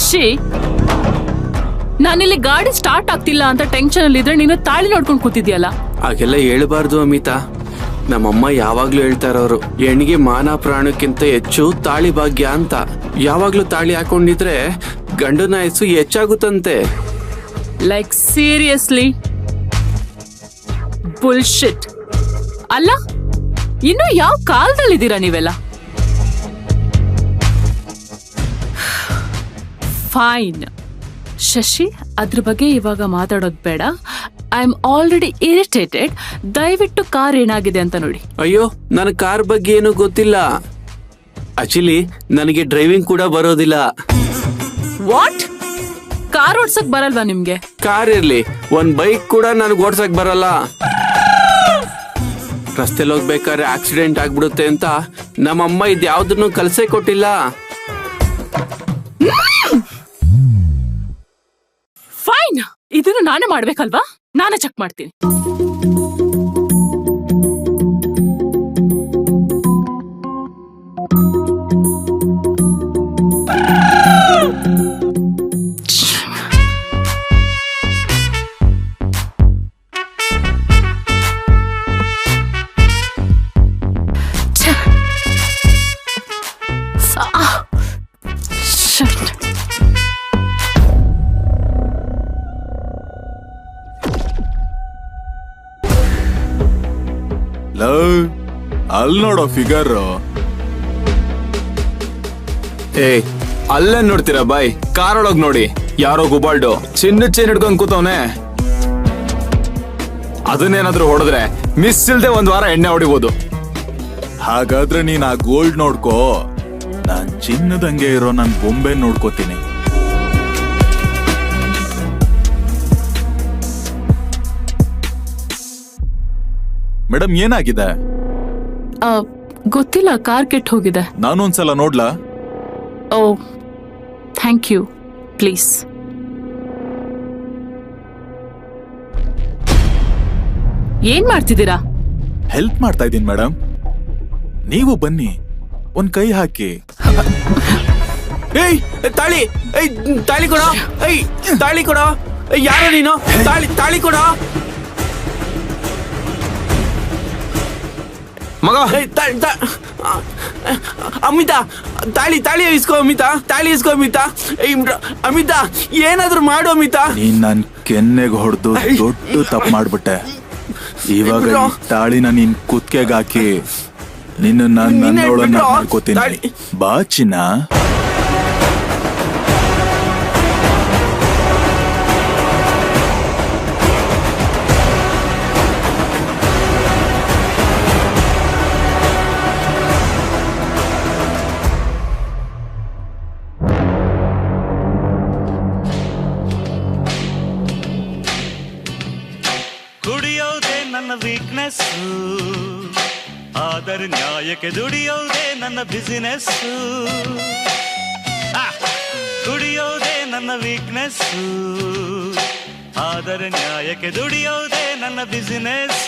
ಶಶಿ, ನಾನಿಲ್ಲಿ ಗಾಡಿ ಸ್ಟಾರ್ಟ್ ಆಗ್ತಿಲ್ಲ ಅಂತ ಟೆನ್ಷನ್ ಅಲ್ಲಿ ಇದ್ರೆ ನೀನು ತಾಳಿ ನೋಡ್ಕೊಂಡು ಕೂತಿದ್ಯಲ್ಲ. ಹಾಗೆಲ್ಲ ಹೇಳ್ಬಾರ್ದು ಅಮಿತಾ. ನಮ್ಮಮ್ಮ ಯಾವಾಗ್ಲೂ ಹೇಳ್ತಾರವ್ರು, ಹೆಣ್ಣಿಗೆ ಮಾನ ಪ್ರಾಣಕ್ಕಿಂತ ಹೆಚ್ಚು ತಾಳಿ ಭಾಗ್ಯ ಅಂತ. ಯಾವಾಗ್ಲೂ ತಾಳಿ ಹಾಕೊಂಡಿದ್ರೆ ಗಂಡನ ಆಯಸ್ಸು ಹೆಚ್ಚಾಗುತ್ತಂತೆ. Like seriously bullshit. ಅಲ್ಲ, ಇನ್ನು ಯಾವ ಕಾಲದಲ್ಲಿದ್ದೀರಾ ನೀವೆಲ್ಲ? ಫೈನ್ ಶಶಿ, ಅದ್ರ ಬಗ್ಗೆ ಇವಾಗ ಮಾತಾಡೋದು ಬೇಡ. I am already irritated. ದಯವಿಟ್ಟು ಕಾರ್ ಏನಾಗಿದೆ ಅಂತ ನೋಡಿ. ಅಯ್ಯೋ, ನನ್ನ ಕಾರ್ ಬಗ್ಗೆ ಏನು ಗೊತ್ತಿಲ್ಲ. ಆಕ್ಚುಲಿ ನನಗೆ ಡ್ರೈವಿಂಗ್ ಕೂಡ ಬರೋದಿಲ್ಲ. ವಾಟ್? ಕಾರ್ ಓಡ್ಸಕ್ ಬರಲ್ವಾ ನಿಮ್ಗೆ? ಕಾರ್ ಇರ್ಲಿ, ಒಂದ್ ಬೈಕ್ ಕೂಡ ನನಗೆ ಓಡ್ಸಕ್ ಬರಲ್ಲ. ರಸ್ತೆಲಿ ಹೋಗ್ಬೇಕಾದ್ರೆ ಆಕ್ಸಿಡೆಂಟ್ ಆಗ್ಬಿಡುತ್ತೆ ಅಂತ ನಮ್ಮಮ್ಮ ಇದ್ಯಾವ್ದನ್ನು ಕಲ್ಸೇ ಕೊಟ್ಟಿಲ್ಲ. ಫೈನ್, ಇದನ್ನು ನಾನೇ ಮಾಡ್ಬೇಕಲ್ವಾ? ನಾನೇ ಚೆಕ್ ಮಾಡ್ತೀನಿ. ಅಲ್ಲಿ ನೋಡೋ ಫಿಗರ್. ಅಲ್ಲೇ ನೋಡ್ತೀರಾ ಬಾಯ್? ಕಾರ್ ಒಳಗ್ ನೋಡಿ, ಯಾರೋ ಗುಬಾಲ್ಡು ಚಿನ್ನ ಚೇನ್ ಹಿಡ್ಕೊಂಡ್ ಕೂತವ್ನೆ. ಅದನ್ನೇನಾದ್ರೂ ಹೊಡೆದ್ರೆ ಮಿಸ್ ಇಲ್ದೆ ಒಂದ್ ವಾರ ಎಣ್ಣೆ ಹೊಡಿಬೋದು. ಹಾಗಾದ್ರೆ ನೀನ್ ಆ ಗೋಲ್ಡ್ ನೋಡ್ಕೋ, ನಾನ್ ಚಿನ್ನದಂಗೆ ಇರೋ ನನ್ ಬೊಂಬೆ ನೋಡ್ಕೋತೀನಿ. ಮೇಡಮ್, ಏನಾಗಿದೆ? ಗೊತ್ತಿಲ್ಲ, ಕಾರ್ ಕೆಟ್ಟ ಹೋಗಿದೆ. ನಾನು ಒಂದ್ಸಲ ನೋಡ್ಲಾ? ಓ, ಥ್ಯಾಂಕ್ ಯು. ಪ್ಲೀಸ್. ಏನ್ ಮಾಡ್ತಿದ್ದೀರಾ? ಹೆಲ್ಪ್ ಮಾಡ್ತಾ ಇದ್ದೀನಿ ಮೇಡಮ್. ನೀವು ಬನ್ನಿ, ಒಂದ್ ಕೈ ಹಾಕಿ. ಏಯ್ ತಾಳಿ, ತಾಳಿ ಕೊಡ, ತಾಳಿ ಕೊಡ. ಯಾರೋ ನೀನು? ತಾಳಿ ಕೊಡ ಮಗ. ಅಮಿತಾ, ತಾಳಿ ಇಸ್ಕೋ ಅಮಿತಾ, ತಾಳಿ ಇಸ್ಕೋ ಅಮಿತಾ. ಅಮಿತಾ, ಏನಾದ್ರೂ ಮಾಡು ಅಮಿತಾ. ನೀನ್ ನನ್ ಕೆನ್ನೆಗೆ ಹೊಡೆದು ದೊಡ್ಡ ತಪ್ಪು ಮಾಡ್ಬಿಟ್ಟೆ. ಇವಾಗ ತಾಳಿನ ನೀನ್ ಕುತ್ತಿಗೆಗೆ ಹಾಕಿ ನಿನ್ನ ನನ್ನೊಳನ್ನ ಮಾಡ್ಕೋತೀನಿ. ಬಾ ಚಿನ್ನ. ಕುಡಿಯೋದೇ ನನ್ನ ವೀಕ್ನೆಸ್, ಆದರೆ ನ್ಯಾಯಕ್ಕೆ ದುಡಿಯೋದೇ ನನ್ನ ಬಿಸಿನೆಸ್. ಕುಡಿಯೋದೇ ನನ್ನ ವೀಕ್ನೆಸ್, ಆದರೆ ನ್ಯಾಯಕ್ಕೆ ದುಡಿಯೋದೇ ನನ್ನ ಬಿಸಿನೆಸ್.